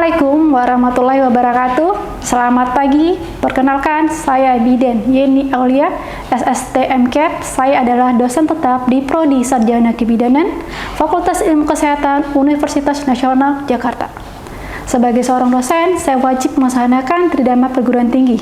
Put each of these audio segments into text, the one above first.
Assalamualaikum warahmatullahi wabarakatuh. Selamat pagi. Perkenalkan, saya Biden Yeni Aulia, SST/MCAT. Saya adalah dosen tetap di Prodi Sarjana Kebidanan, Fakultas Ilmu Kesehatan, Universitas Nasional Jakarta. Sebagai seorang dosen, saya wajib melaksanakan tridharma perguruan tinggi.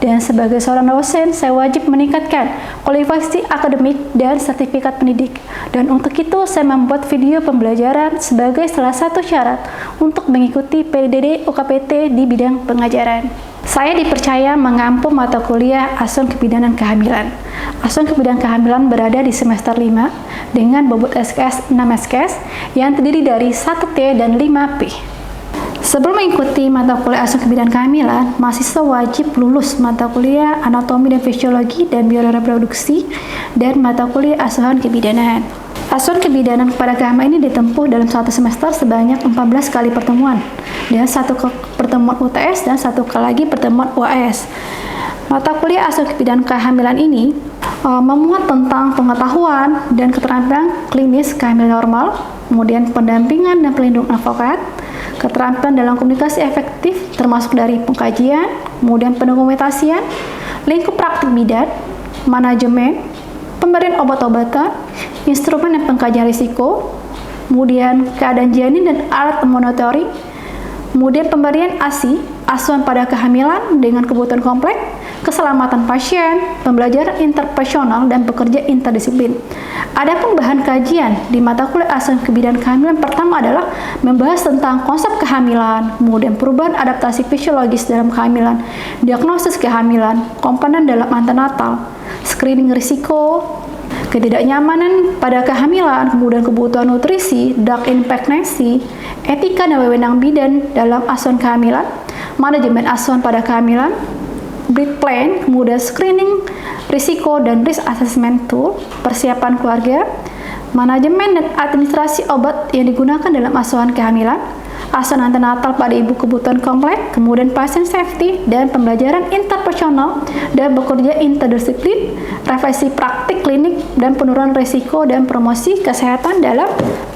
Dan sebagai seorang dosen, saya wajib meningkatkan kualifikasi akademik dan sertifikat pendidik. Dan untuk itu, saya membuat video pembelajaran sebagai salah satu syarat untuk mengikuti PDD UKPT di bidang pengajaran. Saya dipercaya mengampu mata kuliah Asuhan Kebidanan Kehamilan. Asuhan Kebidanan Kehamilan berada di semester 5 dengan bobot SKS 6 SKS yang terdiri dari 1T dan 5P. Sebelum mengikuti mata kuliah Asuhan Kebidanan Kehamilan, mahasiswa wajib lulus mata kuliah Anatomi dan Fisiologi dan Bioreproduksi dan mata kuliah Asuhan Kebidanan. Asuhan Kebidanan pada kehamilan ini ditempuh dalam satu semester sebanyak 14 kali pertemuan, dan satu pertemuan UTS dan satu kali lagi pertemuan UAS. Mata kuliah Asuhan Kebidanan Kehamilan ini memuat tentang pengetahuan dan keterampilan klinis kehamilan normal, kemudian pendampingan dan pelindungan advokat, keterampilan dalam komunikasi efektif termasuk dari pengkajian, kemudian pendokumentasian, lingkup praktik bidan, manajemen, pemberian obat-obatan, instrumen dan pengkajian risiko, kemudian keadaan janin dan alat monitoring, kemudian pemberian ASI, asuhan pada kehamilan dengan kebutuhan kompleks, keselamatan pasien, pembelajaran interpersonal, dan bekerja interdisiplin. Adapun bahan kajian di mata kuliah Asuhan Kebidanan Kehamilan pertama adalah membahas tentang konsep kehamilan, kemudian perubahan adaptasi fisiologis dalam kehamilan, diagnosis kehamilan, komponen dalam antenatal, screening risiko, ketidaknyamanan pada kehamilan, kemudian kebutuhan nutrisi, dark in pregnancy, etika dan wewenang bidan dalam asuhan kehamilan, manajemen asuhan pada kehamilan, birth plan, kemudian screening risiko dan risk assessment tool, persiapan keluarga, manajemen dan administrasi obat yang digunakan dalam asuhan kehamilan, asuhan antenatal pada ibu kebutuhan kompleks, kemudian pasien safety dan pembelajaran interpersonal dan bekerja interdisiplin, refleksi praktik klinik dan penurunan risiko dan promosi kesehatan dalam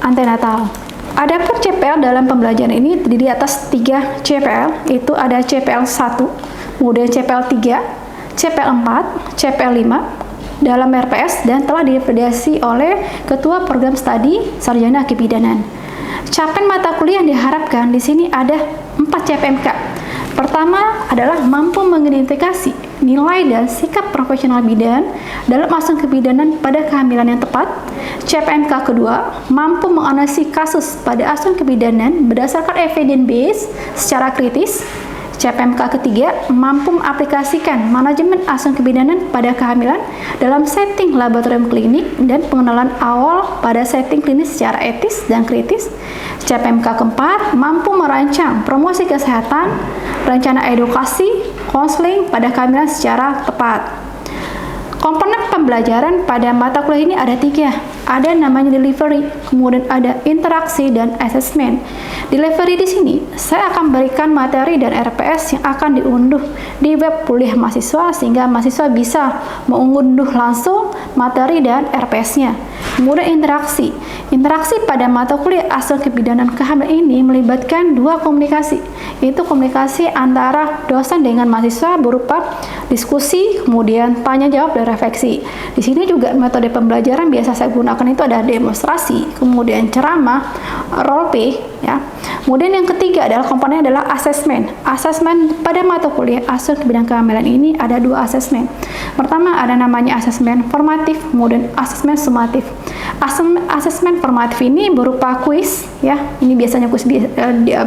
antenatal. Adapun CPL dalam pembelajaran ini terdiri atas 3 CPL, yaitu ada CPL 1, kemudian CPL 3, CPL 4, CPL 5 dalam RPS dan telah divalidasi oleh Ketua Program Studi Sarjana Kebidanan. Capaian mata kuliah yang diharapkan di sini ada 4 CPMK. Pertama adalah mampu mengidentifikasi nilai dan sikap profesional bidan dalam asuhan kebidanan pada kehamilan yang tepat. CPMK kedua, mampu menganalisis kasus pada asuhan kebidanan berdasarkan evidence base secara kritis. CPMK ketiga, mampu mengaplikasikan manajemen asuhan kebidanan pada kehamilan dalam setting laboratorium klinik dan pengenalan awal pada setting klinis secara etis dan kritis. CPMK keempat, mampu merancang promosi kesehatan, rencana edukasi, konseling pada kehamilan secara tepat. Komponen pembelajaran pada mata kuliah ini ada 3. Ada namanya delivery, kemudian ada interaksi dan assessment. Delivery di sini saya akan berikan materi dan RPS yang akan diunduh di web kuliah mahasiswa sehingga mahasiswa bisa mengunduh langsung materi dan RPS-nya. Kemudian interaksi. Interaksi pada mata kuliah Asuhan Kebidanan Kehamilan ini melibatkan 2 komunikasi, yaitu komunikasi antara dosen dengan mahasiswa berupa diskusi, kemudian tanya jawab dan refleksi. Di sini juga metode pembelajaran biasa saya gunakan itu ada demonstrasi, kemudian ceramah, role play, ya. Kemudian yang ketiga adalah komponen adalah asesmen. Asesmen pada mata kuliah Asuhan Kebidanan Kehamilan ini ada 2 asesmen. Pertama ada namanya asesmen formatif, kemudian asesmen sumatif. Asesmen formatif ini berupa kuis, ya. Ini biasanya kuis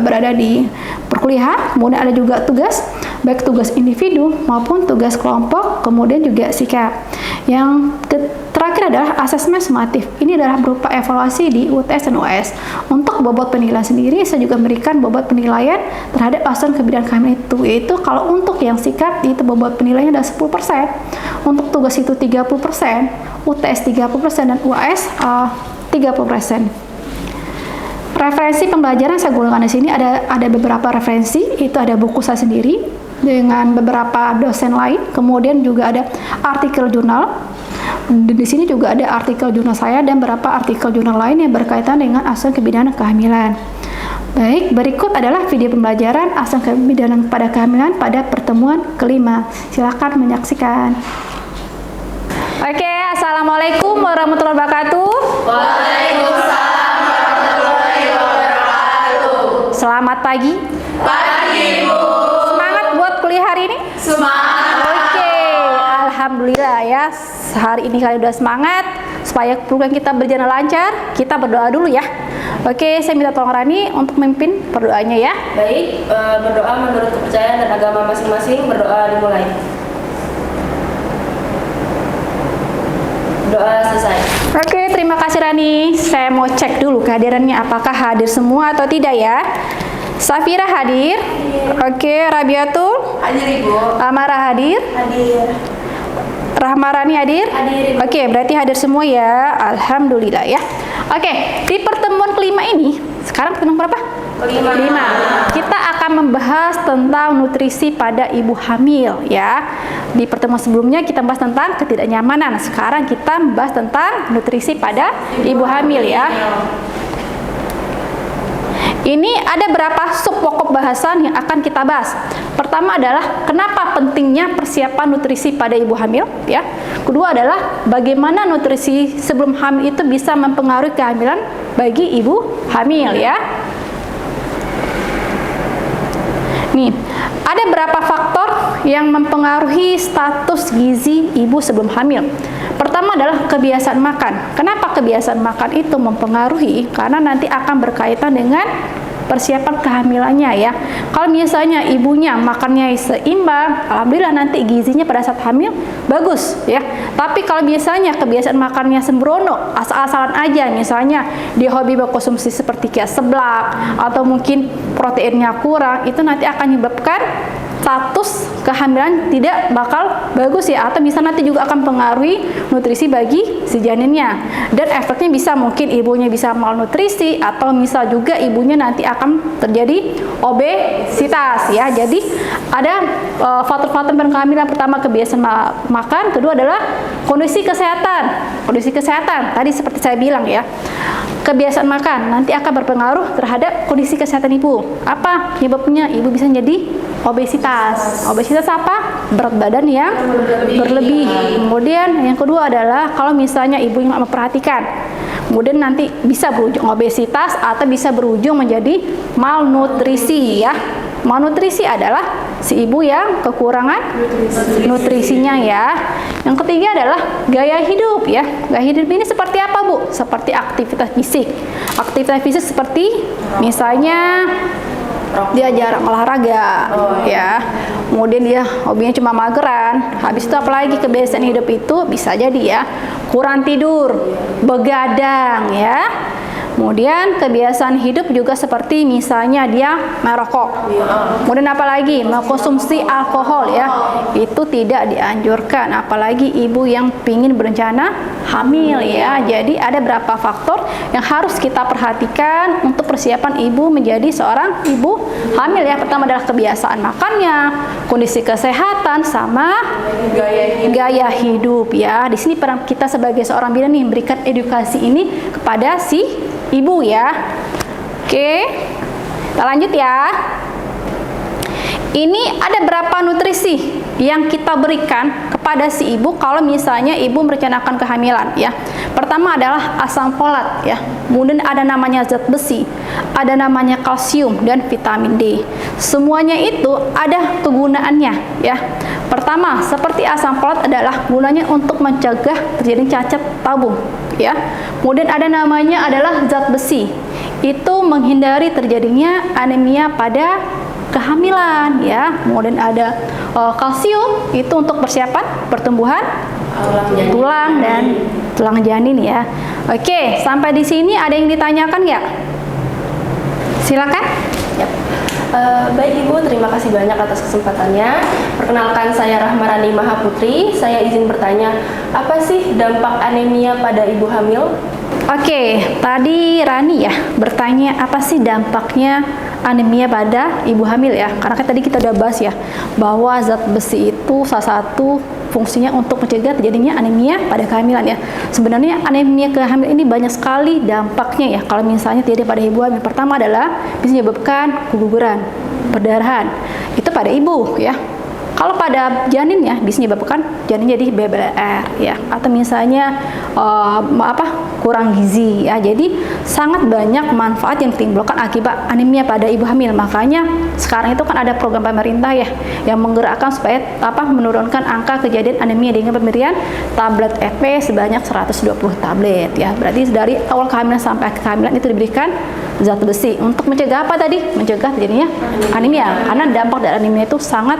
berada di perkuliahan. Kemudian ada juga tugas, baik tugas individu maupun tugas kelompok, kemudian juga sikap. Yang terakhir adalah asesmen sumatif. Ini adalah berupa evaluasi di UTS dan UAS. Untuk bobot penilaian sendiri, saya juga memberikan bobot penilaian terhadap asuhan kebidanan kehamilan itu, yaitu kalau untuk yang sikap itu bobot penilaiannya adalah 10%, untuk tugas itu 30%, UTS 30% dan UAS 30%. Referensi pembelajaran saya gunakan di sini ada beberapa referensi, itu ada buku saya sendiri dengan beberapa dosen lain, kemudian juga ada artikel jurnal. Di sini juga ada artikel jurnal saya dan beberapa artikel jurnal lain yang berkaitan dengan asuhan kebidanan kehamilan. Baik, berikut adalah video pembelajaran asam kebidanan pada kehamilan pada pertemuan kelima. Silakan menyaksikan. Oke, assalamualaikum warahmatullahi wabarakatuh. Waalaikumsalam warahmatullahi wabarakatuh. Selamat pagi. Pagi, Bu. Semangat buat kuliah hari ini? Semangat. Oke, alhamdulillah ya. Hari ini kalian udah semangat. Supaya program kita berjalan lancar, kita berdoa dulu ya. Oke, saya minta tolong Rani untuk memimpin perdoanya ya. Baik, berdoa menurut kepercayaan dan agama masing-masing. Berdoa dimulai. Doa selesai. Oke, terima kasih Rani. Saya mau cek dulu kehadirannya, apakah hadir semua atau tidak ya. Safira hadir. Oke, Rabiatul. Hadir, Ibu. Amara hadir. Hadir. Rahmarani hadir? Hadir, Ibu. Oke, berarti hadir semua ya. Alhamdulillah ya. Oke, di pertemuan kelima ini, sekarang pertemuan berapa? Kelima. Kita akan membahas tentang nutrisi pada ibu hamil ya. Di pertemuan sebelumnya kita bahas tentang ketidaknyamanan. Sekarang kita membahas tentang nutrisi pada ibu hamil ya. Ini ada berapa sub pokok bahasan yang akan kita bahas. Pertama adalah kenapa pentingnya persiapan nutrisi pada ibu hamil ya. Kedua adalah bagaimana nutrisi sebelum hamil itu bisa mempengaruhi kehamilan bagi ibu hamil ya. Nih, ada berapa faktor yang mempengaruhi status gizi ibu sebelum hamil. Pertama adalah kebiasaan makan. Kenapa kebiasaan makan itu mempengaruhi? Karena nanti akan berkaitan dengan persiapan kehamilannya ya. Kalau misalnya ibunya makannya seimbang, alhamdulillah nanti gizinya pada saat hamil bagus ya. Tapi kalau biasanya kebiasaan makannya sembrono, asal-asalan aja, misalnya dia hobi berkonsumsi seperti kayak seblak atau mungkin proteinnya kurang, itu nanti akan menyebabkan status kehamilan tidak bakal bagus ya, atau bisa nanti juga akan pengaruhi nutrisi bagi si janinnya, dan efeknya bisa mungkin ibunya bisa malnutrisi atau misal juga ibunya nanti akan terjadi obesitas ya. Jadi ada faktor-faktor kehamilan. Pertama kebiasaan makan, kedua adalah kondisi kesehatan tadi seperti saya bilang ya. Kebiasaan makan nanti akan berpengaruh terhadap kondisi kesehatan ibu. Apa penyebabnya? Ibu bisa jadi obesitas. Obesitas apa? Berat badan yang berlebih. Kemudian yang kedua adalah kalau misalnya ibu yang memperhatikan, kemudian nanti bisa berujung obesitas atau bisa berujung menjadi malnutrisi ya. Malnutrisi adalah si ibu yang kekurangan nutrisinya ya. Yang ketiga adalah gaya hidup ya. Gaya hidup ini seperti apa, Bu? Seperti aktivitas fisik. Aktivitas fisik seperti misalnya dia jarang olahraga ya. Kemudian dia hobinya cuma mageran. Habis itu apalagi kebiasaan hidup itu bisa jadi ya kurang tidur, begadang ya. Kemudian kebiasaan hidup juga seperti misalnya dia merokok. Kemudian apalagi mengkonsumsi alkohol ya. Itu tidak dianjurkan, apalagi ibu yang ingin berencana hamil ya. Jadi ada beberapa faktor yang harus kita perhatikan untuk persiapan ibu menjadi seorang ibu hamil ya. Pertama adalah kebiasaan makannya, kondisi kesehatan, sama gaya hidup ya. Di sini peran kita sebagai seorang bidan nih memberikan edukasi ini kepada si ibu ya. Oke, kita lanjut ya. Ini ada berapa nutrisi yang kita berikan kepada si ibu kalau misalnya ibu merencanakan kehamilan ya. Pertama adalah asam folat ya. Kemudian ada namanya zat besi, ada namanya kalsium dan vitamin D. Semuanya itu ada kegunaannya ya. Pertama, seperti asam folat adalah gunanya untuk mencegah terjadi cacat tabung ya. Kemudian ada namanya adalah zat besi. Itu menghindari terjadinya anemia pada kehamilan ya. Kemudian ada kalsium, itu untuk persiapan pertumbuhan tulang dan tulang janin ya. Oke, sampai di sini ada yang ditanyakan nggak? Silakan. Yap. Baik Ibu, terima kasih banyak atas kesempatannya. Perkenalkan, saya Rahmarani Mahaputri. Saya izin bertanya, apa sih dampak anemia pada ibu hamil? Oke, tadi Rani ya bertanya apa sih dampaknya anemia pada ibu hamil ya? Karena kan tadi kita udah bahas ya bahwa zat besi itu salah satu fungsinya untuk mencegah terjadinya anemia pada kehamilan ya. Sebenarnya anemia kehamilan ini banyak sekali dampaknya ya. Kalau misalnya tidak pada ibu hamil, pertama adalah bisa menyebabkan keguguran, perdarahan. Itu pada ibu ya. Kalau pada janin ya bisa menyebabkan janin jadi BBR ya, atau misalnya kurang gizi ya. Jadi sangat banyak manfaat yang ditimbulkan akibat anemia pada ibu hamil. Makanya sekarang itu kan ada program pemerintah ya yang menggerakkan supaya menurunkan angka kejadian anemia dengan pemberian tablet EP sebanyak 120 tablet ya. Berarti dari awal kehamilan sampai kehamilan itu diberikan zat besi untuk mencegah apa tadi? Mencegah terjadinya anemia. Karena dampak dari anemia itu sangat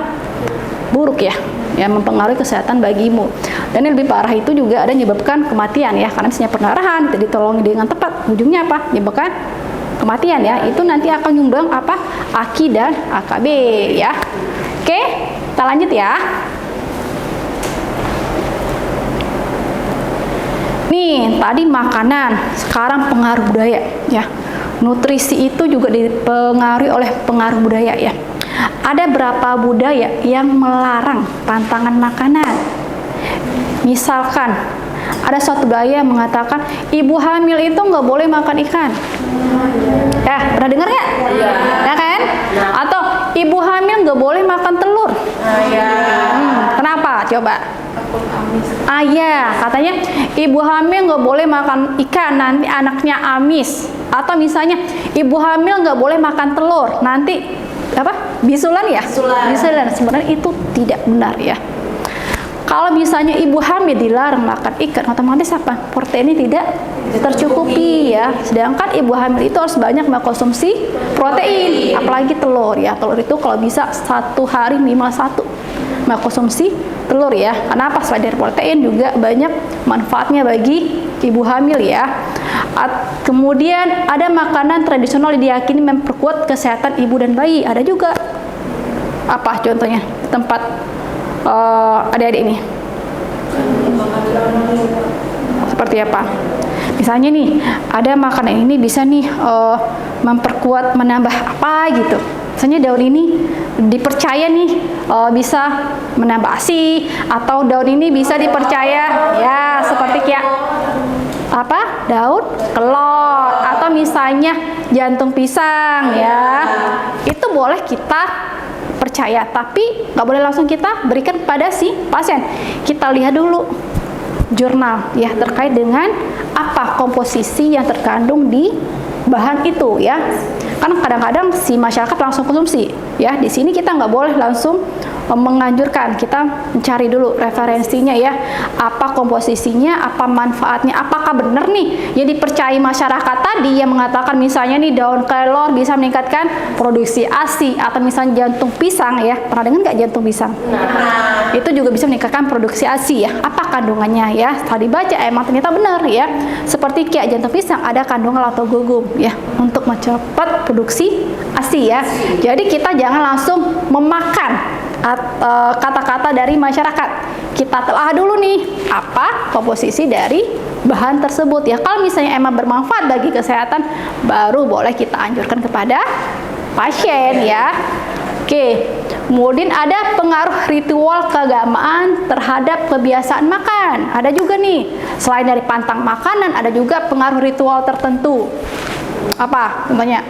buruk ya, yang mempengaruhi kesehatan bagi ibu. Dan yang lebih parah itu juga ada menyebabkan kematian ya, karena misalnya pendarahan tidak ditolongi dengan tepat, ujungnya apa? Menyebabkan kematian ya. Itu nanti akan nyumbang AKI dan AKB ya. Oke, kita lanjut ya. Nih, tadi makanan, sekarang pengaruh budaya ya. Nutrisi itu juga dipengaruhi oleh pengaruh budaya ya. Ada berapa budaya yang melarang pantangan makanan? Misalkan ada suatu budaya yang mengatakan ibu hamil itu nggak boleh makan ikan. Ya, pernah dengar nggak? Ya kan? Atau ibu hamil nggak boleh makan telur. Kenapa? Coba. Katanya ibu hamil nggak boleh makan ikan, nanti anaknya amis. Atau misalnya ibu hamil nggak boleh makan telur, nanti bisulan ya? Bisulan. Sebenarnya itu tidak benar ya. Kalau misalnya ibu hamil dilarang makan ikan, otomatis proteinnya tidak tercukupi ya. Sedangkan ibu hamil itu harus banyak mengkonsumsi protein, apalagi telur ya. Telur itu kalau bisa 1 hari minimal 1 mengkonsumsi telur ya. Kenapa? Selain dari protein juga banyak manfaatnya bagi ibu hamil ya. Kemudian ada makanan tradisional yang diyakini memperkuat kesehatan ibu dan bayi. Ada juga apa contohnya tempat adik-adik ini? Seperti apa? Misalnya nih, ada makanan ini bisa nih memperkuat, menambah apa gitu. Misalnya daun ini dipercaya nih bisa menambah ASI, atau daun ini bisa dipercaya ya seperti kayak daun kelor, atau misalnya jantung pisang ya. Itu boleh kita percaya, tapi nggak boleh langsung kita berikan pada si pasien. Kita lihat dulu jurnal ya terkait dengan apa komposisi yang terkandung di bahan itu ya. Karena kadang-kadang si masyarakat langsung konsumsi ya. Di sini kita nggak boleh langsung menganjurkan, kita mencari dulu referensinya ya, apa komposisinya, apa manfaatnya, apakah benar nih yang dipercayai masyarakat tadi yang mengatakan misalnya nih daun kelor bisa meningkatkan produksi ASI, atau misalnya jantung pisang ya, pernah dengar nggak jantung pisang? Itu juga bisa meningkatkan produksi ASI ya. Apa kandungannya ya? Tadi baca emang ternyata benar ya. Seperti kayak jantung pisang ada kandungan latogogum ya untuk mempercepat produksi ASI ya. Jadi kita jangan langsung memakan kata-kata dari masyarakat. Kita telah dulu nih apa komposisi dari bahan tersebut ya. Kalau misalnya emang bermanfaat bagi kesehatan, baru boleh kita anjurkan kepada pasien ya. Oke, kemudian ada pengaruh ritual keagamaan terhadap kebiasaan makan. Ada juga nih, selain dari pantang makanan, ada juga pengaruh ritual tertentu. Apa contohnya?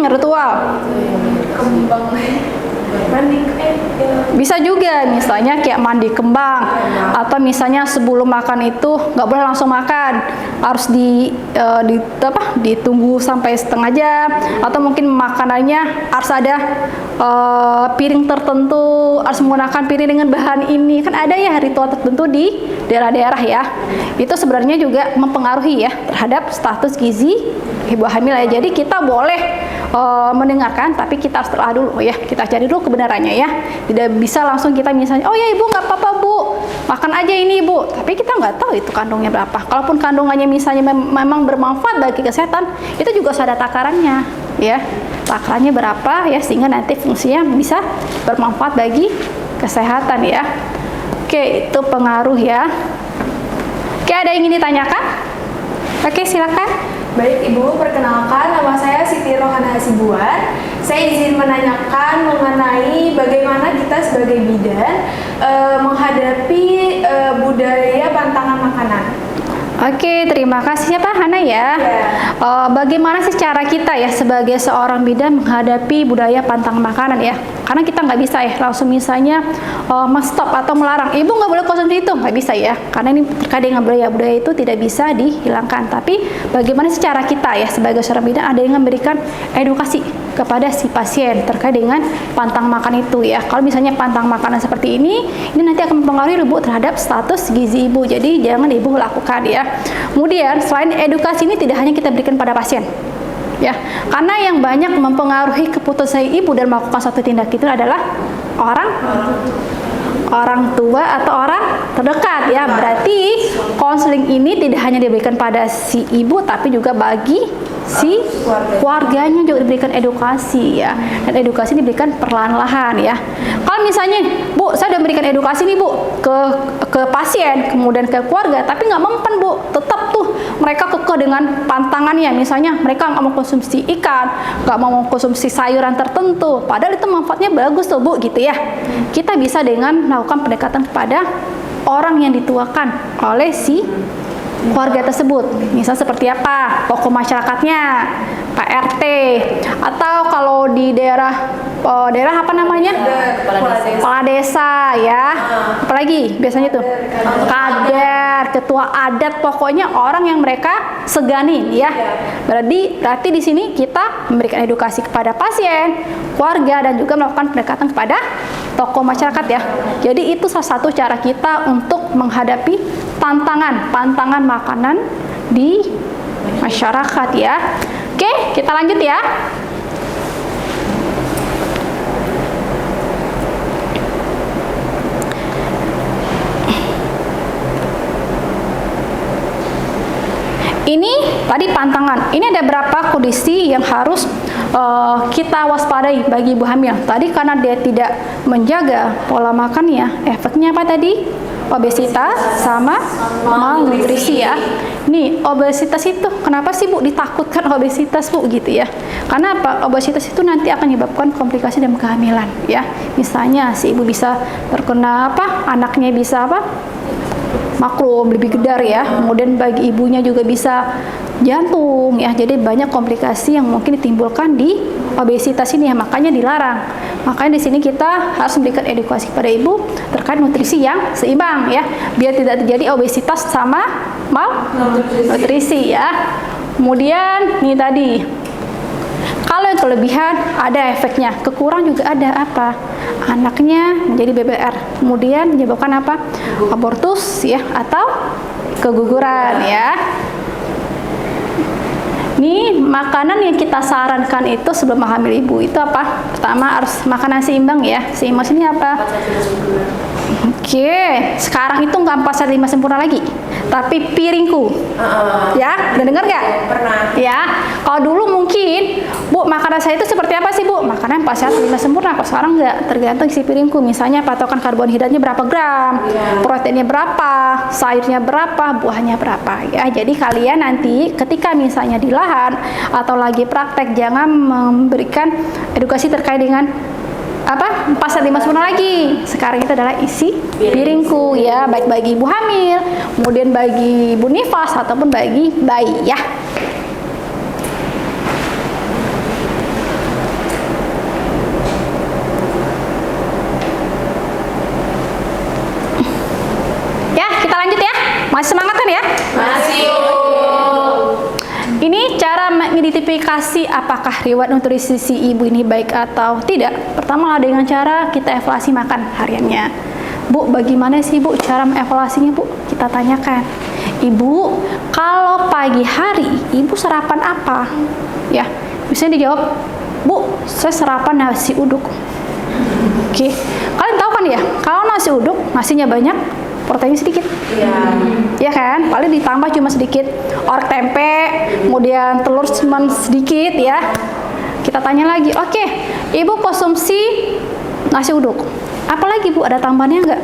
Ritual. Bisa juga misalnya kayak mandi kembang, atau misalnya sebelum makan itu nggak boleh langsung makan, harus ditunggu sampai setengah jam, atau mungkin makanannya harus ada piring tertentu, harus menggunakan piring dengan bahan ini. Kan ada ya ritual tertentu di daerah-daerah ya. Itu sebenarnya juga mempengaruhi ya terhadap status gizi ibu hamil ya. Jadi kita boleh mendengarkan, tapi kita harus telah dulu ya, kita cari dulu kebenarannya ya. Tidak bisa langsung kita misalnya, oh ya ibu nggak apa-apa bu, makan aja ini ibu, tapi kita nggak tahu itu kandungnya berapa. Kalaupun kandungannya misalnya memang bermanfaat bagi kesehatan, itu juga harus ada takarannya ya, takarannya berapa ya, sehingga nanti fungsinya bisa bermanfaat bagi kesehatan ya. Oke, itu pengaruh ya. Oke, ada yang ingin ditanyakan? Oke, silakan. Baik Ibu, perkenalkan nama saya Siti Rohana Hasibuan. Saya izin menanyakan mengenai bagaimana kita sebagai bidan menghadapi budaya pantangan makanan. Oke, terima kasih ya Pak Hana ya. Bagaimana sih cara kita ya sebagai seorang bidan menghadapi budaya pantang makanan ya? Karena kita nggak bisa ya langsung misalnya stop atau melarang, ibu nggak boleh konsumsi itu, nggak bisa ya. Karena ini terkait dengan budaya itu tidak bisa dihilangkan. Tapi bagaimana sih cara kita ya sebagai seorang bidan ada yang memberikan edukasi kepada si pasien terkait dengan pantang makan itu ya. Kalau misalnya pantang makanan seperti ini nanti akan mempengaruhi ibu terhadap status gizi ibu. Jadi jangan ibu lakukan ya. Kemudian selain edukasi ini tidak hanya kita berikan pada pasien ya, karena yang banyak mempengaruhi keputusan ibu dan melakukan suatu tindak itu adalah orang tua atau orang terdekat ya. Berarti konseling ini tidak hanya diberikan pada si ibu tapi juga bagi si keluarganya juga diberikan edukasi ya, dan edukasi diberikan perlahan-lahan ya. Kalau misalnya Bu, saya udah berikan edukasi nih Bu ke pasien kemudian ke keluarga tapi nggak mempan Bu, tetap tuh mereka kekeh dengan pantangannya, misalnya mereka nggak mau konsumsi ikan, nggak mau konsumsi sayuran tertentu, padahal itu manfaatnya bagus tuh Bu gitu ya. Kita bisa dengan melakukan pendekatan kepada orang yang dituakan oleh si keluarga tersebut. Misal seperti apa? Tokoh masyarakatnya, Pak RT, atau kalau di daerah apa namanya? Kepala desa ya. Apalagi biasanya tuh kader, ketua adat, pokoknya orang yang mereka segani ya. Berarti di sini kita memberikan edukasi kepada pasien, keluarga, dan juga melakukan pendekatan kepada tokoh masyarakat ya. Jadi itu salah satu cara kita untuk menghadapi pantangan makanan di masyarakat ya. Oke, kita lanjut ya. Ini tadi pantangan. Ini ada berapa kondisi yang harus kita waspadai bagi ibu hamil. Tadi karena dia tidak menjaga pola makannya, efeknya apa tadi? Obesitas sama malnutrisi ya. Nih, obesitas itu kenapa sih Bu ditakutkan obesitas Bu gitu ya? Karena apa? Obesitas itu nanti akan menyebabkan komplikasi dalam kehamilan ya. Misalnya si ibu bisa terkena apa? Anaknya bisa apa? Makrum, lebih gedar ya. Kemudian bagi ibunya juga bisa jantung ya. Jadi banyak komplikasi yang mungkin ditimbulkan di obesitas ini ya, makanya dilarang. Makanya di sini kita harus memberikan edukasi kepada ibu terkait nutrisi yang seimbang ya, biar tidak terjadi obesitas sama malnutrisi ya. Kemudian nih tadi, kalau yang kelebihan ada efeknya, kekurang juga ada apa? Anaknya menjadi BBR, kemudian menyebabkan apa? Abortus ya, atau keguguran ya. Nih, makanan yang kita sarankan itu sebelum hamil ibu itu apa? Pertama harus makanan seimbang ya. Seimbang ini apa? Oke, sekarang itu nggak 4 sehat 5 sempurna lagi, tapi piringku. Ya, udah dengar nggak? Pernah. Ya, kalau dulu mungkin Bu, makanan saya itu seperti apa sih Bu? Makanan 4 sehat 5 sempurna. Kalau sekarang nggak, tergantung isi piringku. Misalnya patokan karbohidratnya berapa gram, proteinnya berapa, sayurnya berapa, buahnya berapa. Ya, jadi kalian nanti ketika misalnya di lahan atau lagi praktek jangan memberikan edukasi terkait dengan apa 4 sehat 5 sempurna lagi. Sekarang itu adalah isi piringku ya, baik bagi ibu hamil, kemudian bagi ibu nifas ataupun bagi bayi ya. Ya, kita lanjut ya. Masih semangat kan ya? Masih. Ini cara mengidentifikasi apakah riwayat nutrisi si ibu ini baik atau tidak. Pertama dengan cara kita evaluasi makan hariannya. Bu, bagaimana sih Bu cara mengevaluasinya Bu? Kita tanyakan. Ibu, kalau pagi hari Ibu sarapan apa? Ya, misalnya dijawab, Bu, saya sarapan nasi uduk. Oke, kalian tahu kan ya, kalau nasi uduk, nasinya banyak, proteinnya sedikit. Ya kan, paling ditambah cuma sedikit orek tempe, kemudian telur cuma sedikit ya. Kita tanya lagi, oke, ibu konsumsi nasi uduk, apalagi Bu ada tambahannya nggak?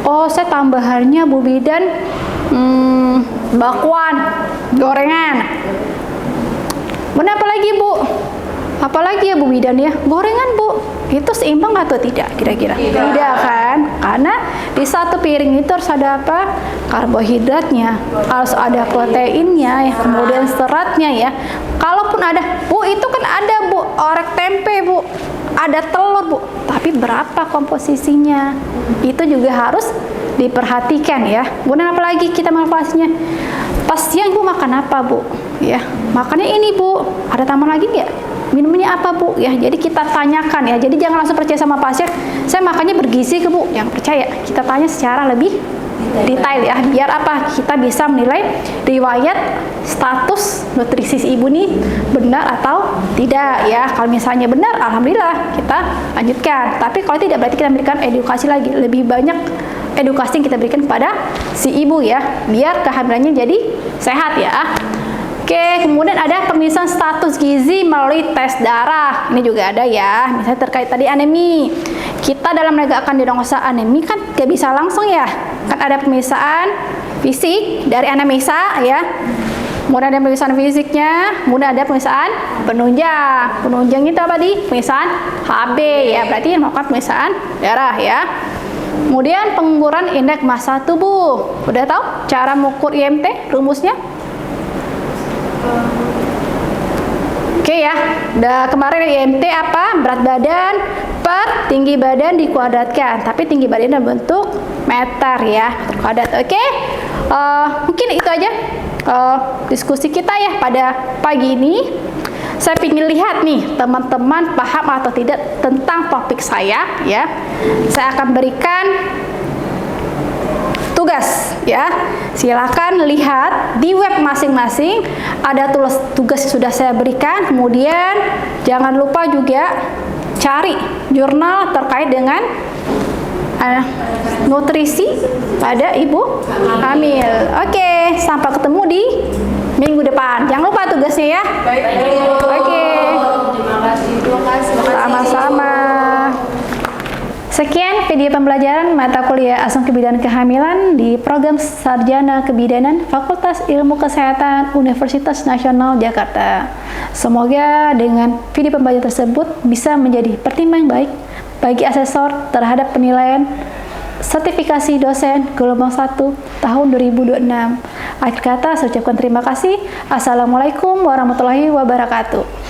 Oh, saya tambahannya Bu bidan bakwan, gorengan. Kemudian apa lagi Bu? Apalagi ya Bu bidan ya? Gorengan Bu, itu seimbang atau tidak kira-kira? Tidak kan? Karena di satu piring itu harus ada apa? Karbohidratnya, harus ada proteinnya, ya, kemudian seratnya ya. Kalaupun ada, Bu itu kan ada Bu, orek tempe Bu, ada telur Bu, tapi berapa komposisinya? Itu juga harus diperhatikan ya. Kemudian apalagi kita manfaatnya? Pas siang Bu makan apa Bu? Ya, makannya ini Bu. Ada tambahan lagi nggak? Minumnya apa Bu? Ya, jadi kita tanyakan ya. Jadi jangan langsung percaya sama pasien. Saya makannya bergizi ke Bu. Yang percaya, kita tanya secara lebih detail ya. Biar apa? Kita bisa menilai riwayat status nutrisi si ibu nih benar atau tidak ya. Kalau misalnya benar, alhamdulillah kita lanjutkan. Tapi kalau tidak, berarti kita berikan edukasi lagi. Lebih banyak edukasi yang kita berikan kepada si ibu ya. Biar kehamilannya jadi sehat ya. Oke, kemudian ada pemeriksaan status gizi melalui tes darah. Ini juga ada ya, misalnya terkait tadi anemi. Kita dalam menegakkan diagnosa anemi kan gak bisa langsung ya. Kan ada pemeriksaan fisik dari anamnesa ya. Kemudian ada pemeriksaan fisiknya, kemudian ada pemeriksaan penunjang. Penunjang itu apa di? Pemeriksaan HB ya, berarti melakukan pemeriksaan darah ya. Kemudian pengukuran indeks massa tubuh. Udah tahu cara mengukur IMT, rumusnya? Oke ya, udah kemarin IMT apa? Berat badan per tinggi badan dikuadratkan, tapi tinggi badan dalam bentuk meter ya, kuadrat. Oke, mungkin itu aja diskusi kita ya pada pagi ini. Saya ingin lihat nih teman-teman paham atau tidak tentang topik saya ya. Saya akan berikan tugas ya. Silakan lihat di web masing-masing, ada tugas yang sudah saya berikan. Kemudian jangan lupa juga cari jurnal terkait dengan nutrisi pada ibu hamil. Oke, sampai ketemu di minggu depan. Jangan lupa tugasnya ya. Baik. Oke. Terima kasih. Sama-sama. Sekian video pembelajaran mata kuliah Asam Kebidanan Kehamilan di program Sarjana Kebidanan Fakultas Ilmu Kesehatan Universitas Nasional Jakarta. Semoga dengan video pembelajaran tersebut bisa menjadi pertimbangan baik bagi asesor terhadap penilaian sertifikasi dosen gelombang 1 tahun 2026. Akhir kata saya ucapkan terima kasih. Assalamualaikum warahmatullahi wabarakatuh.